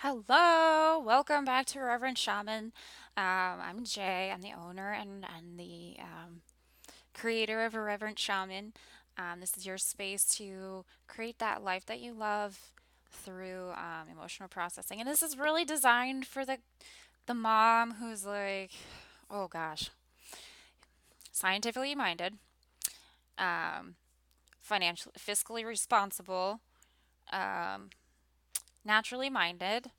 Hello, welcome back to Irreverent Shaman. I'm Jay. I'm the owner and the creator of Irreverent Shaman. This is your space to create that life that you love through emotional processing, and this is really designed for the mom who's like, oh gosh, scientifically minded, um, financially, fiscally responsible, um, naturally minded,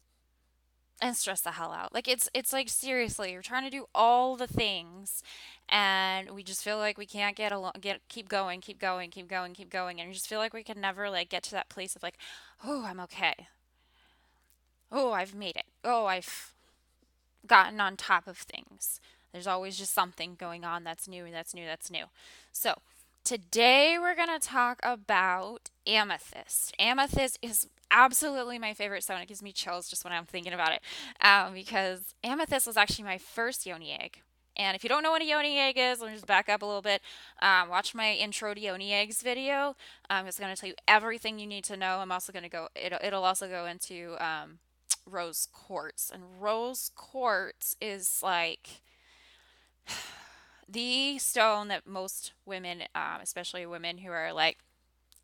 and stress the hell out. Like it's like seriously, you're trying to do all the things and we just feel like we can't get along keep going, keep going, keep going, keep going and you just feel like we can never like get to that place of like, "Oh, I'm okay. Oh, I've made it. Oh, I've gotten on top of things." There's always just something going on that's new, that's new, that's new. So, today we're going to talk about amethyst. Amethyst is absolutely my favorite stone. It gives me chills just when I'm thinking about it because amethyst was actually my first yoni egg. And if you don't know what a yoni egg is, let me just back up a little bit. Watch my intro to yoni eggs video. It's going to tell you everything you need to know. I'm also going to go. It'll also go into rose quartz, and rose quartz is like the stone that most women, especially women who are like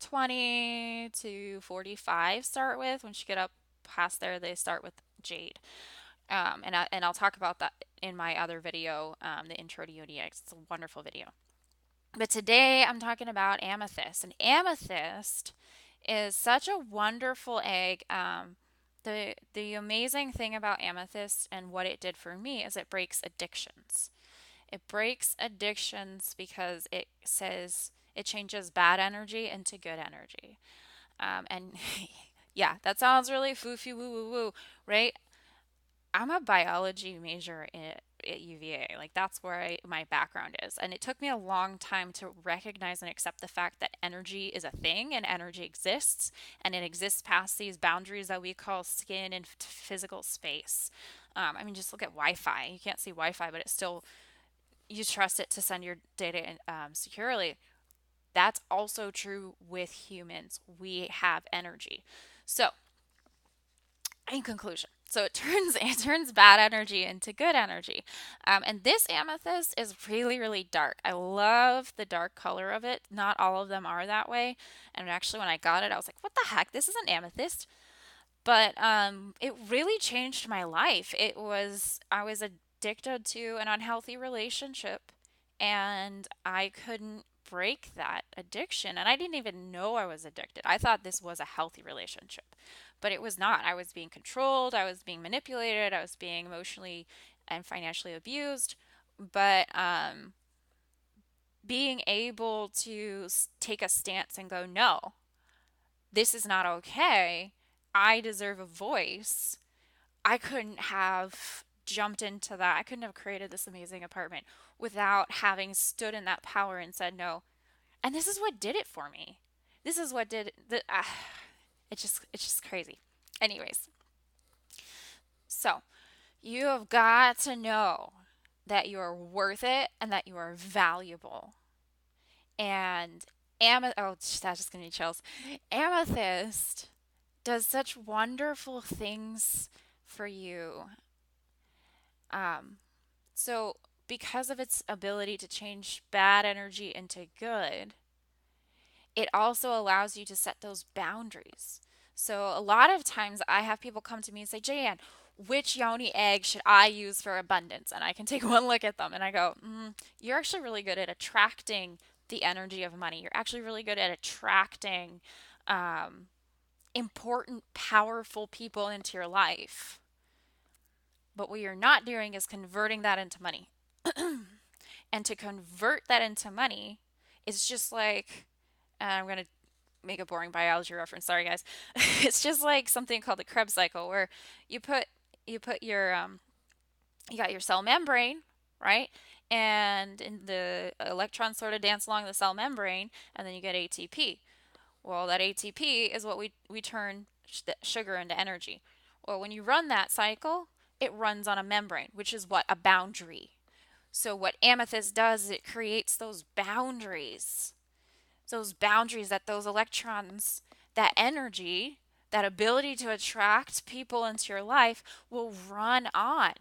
20 to 45, start with. Once you get up past there, they start with jade. And I'll talk about that in my other video, the intro to Yoni Eggs. It's a wonderful video. But today I'm talking about amethyst, and amethyst is such a wonderful egg. The amazing thing about amethyst and what it did for me is it breaks addictions. It breaks addictions because it says it changes bad energy into good energy. And yeah, that sounds really foofy woo woo woo, right? I'm a biology major at UVA. Like that's where my background is. And it took me a long time to recognize and accept the fact that energy is a thing and energy exists and it exists past these boundaries that we call skin and physical space. I mean, just look at Wi-Fi. You can't see Wi-Fi, but it's still you trust it to send your data in, securely. That's also true with humans. We have energy. So, in conclusion, so it turns bad energy into good energy, and this amethyst is really really dark. I love the dark color of it. Not all of them are that way, and actually when I got it, I was like, "What the heck? This is an amethyst." But it really changed my life. I was addicted to an unhealthy relationship, and I couldn't break that addiction. And I didn't even know I was addicted. I thought this was a healthy relationship, but it was not. I was being controlled. I was being manipulated. I was being emotionally and financially abused. But being able to take a stance and go, no, this is not okay. I deserve a voice. I couldn't have jumped into that. I couldn't have created this amazing apartment without having stood in that power and said no. And this is what did it for me. This is what did the it's just crazy. Anyways, so you have got to know that you are worth it and that you are valuable. And that's just gonna be chills. Amethyst does such wonderful things for you. Um, so, because of its ability to change bad energy into good, it also allows you to set those boundaries. So, a lot of times I have people come to me and say, Jan, which yoni egg should I use for abundance? And I can take one look at them and I go, you're actually really good at attracting the energy of money. You're actually really good at attracting um, important, powerful people into your life. But what you're not doing is converting that into money. And to convert that into money is just like, I'm going to make a boring biology reference. Sorry, guys. It's just like something called the Krebs cycle, where you put your you got your cell membrane, right? And in the electrons sort of dance along the cell membrane, and then you get ATP. Well, that ATP is what we turn sugar into energy. Well, when you run that cycle, it runs on a membrane, which is what? A boundary. So, what amethyst does is it creates those boundaries that those electrons, that energy, that ability to attract people into your life will run on.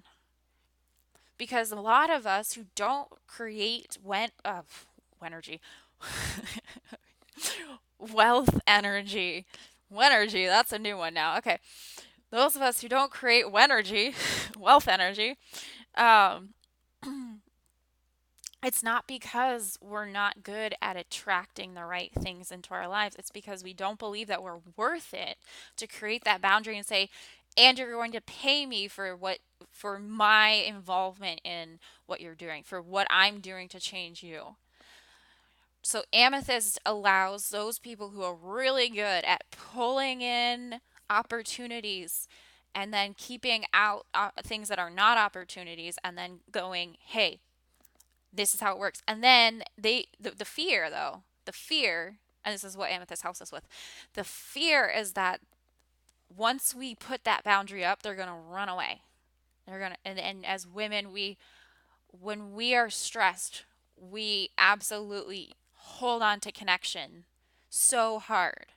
Because a lot of us who don't create energy, wealth energy, wenergy, that's a new one now. Okay. Those of us who don't create wenergy, wealth energy, um, it's not because we're not good at attracting the right things into our lives. It's because we don't believe that we're worth it to create that boundary and say, and you're going to pay me for my involvement in what you're doing, for what I'm doing to change you. So Amethyst allows those people who are really good at pulling in opportunities and then keeping out things that are not opportunities and then going, hey, this is how it works. And then the fear though, the fear, and this is what Amethyst helps us with. The fear is that once we put that boundary up, they're going to run away. They're going to, and as women, when we are stressed, we absolutely hold on to connection so hard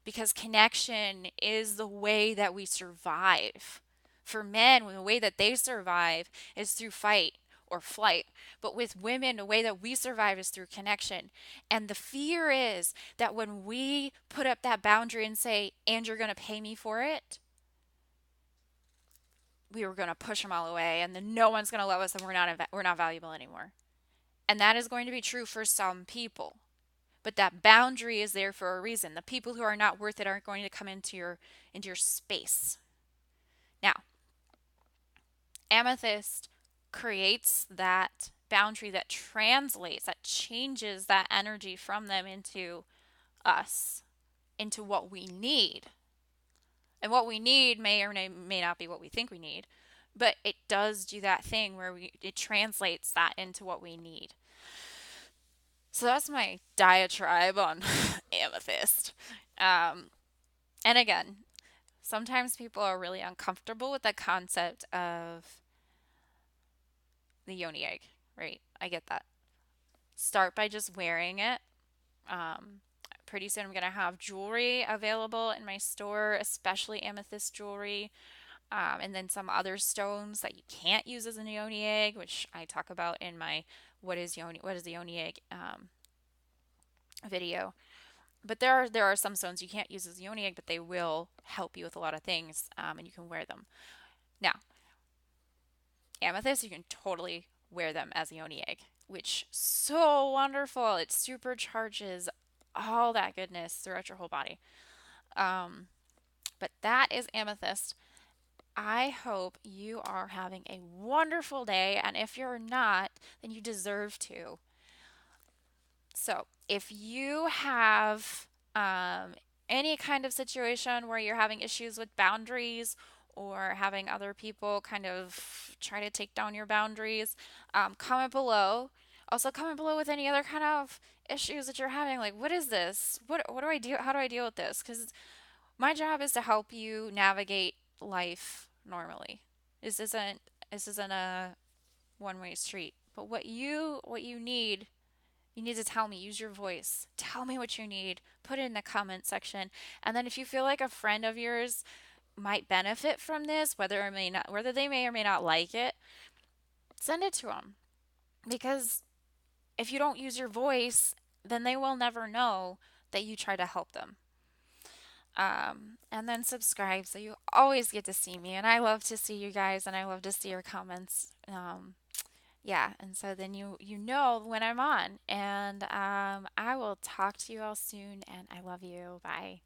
because connection is the way that we survive. For men, the way that they survive is through fight or flight. But with women, the way that we survive is through connection. And the fear is that when we put up that boundary and say, and you're going to pay me for it, we were going to push them all away and then no one's going to love us and we're not valuable anymore. And that is going to be true for some people. But that boundary is there for a reason. The people who are not worth it aren't going to come into your space. Now, Amethyst creates that boundary that translates, that changes that energy from them into us, into what we need. And what we need may or may not be what we think we need, but it does do that thing where it translates that into what we need. So that's my diatribe on Amethyst. Um, and again, sometimes people are really uncomfortable with the concept of the yoni egg, right? I get that. Start by just wearing it. Um, Pretty soon I'm going to have jewelry available in my store, especially amethyst jewelry. And then some other stones that you can't use as a yoni egg, which I talk about in my what is the yoni egg video. But there are some stones you can't use as a yoni egg, but they will help you with a lot of things, and you can wear them. Now, amethyst, you can totally wear them as a yoni egg, which so wonderful. It supercharges all that goodness throughout your whole body. Um, but that is amethyst. I hope you are having a wonderful day, and if you're not, then you deserve to. So, if you have any kind of situation where you're having issues with boundaries or having other people kind of try to take down your boundaries, comment below. Also, comment below with any other kind of issues that you're having. Like, what is this? What do I do? How do I deal with this? Because my job is to help you navigate life normally. This isn't a one-way street. But what you need, you need to tell me. Use your voice. Tell me what you need. Put it in the comment section. And then if you feel like a friend of yours might benefit from this, whether they may or may not like it, send it to them. Because if you don't use your voice, then they will never know that you try to help them. And then subscribe so you always get to see me. And I love to see you guys and I love to see your comments. Yeah, and so then you know when I'm on. And I will talk to you all soon and I love you. Bye.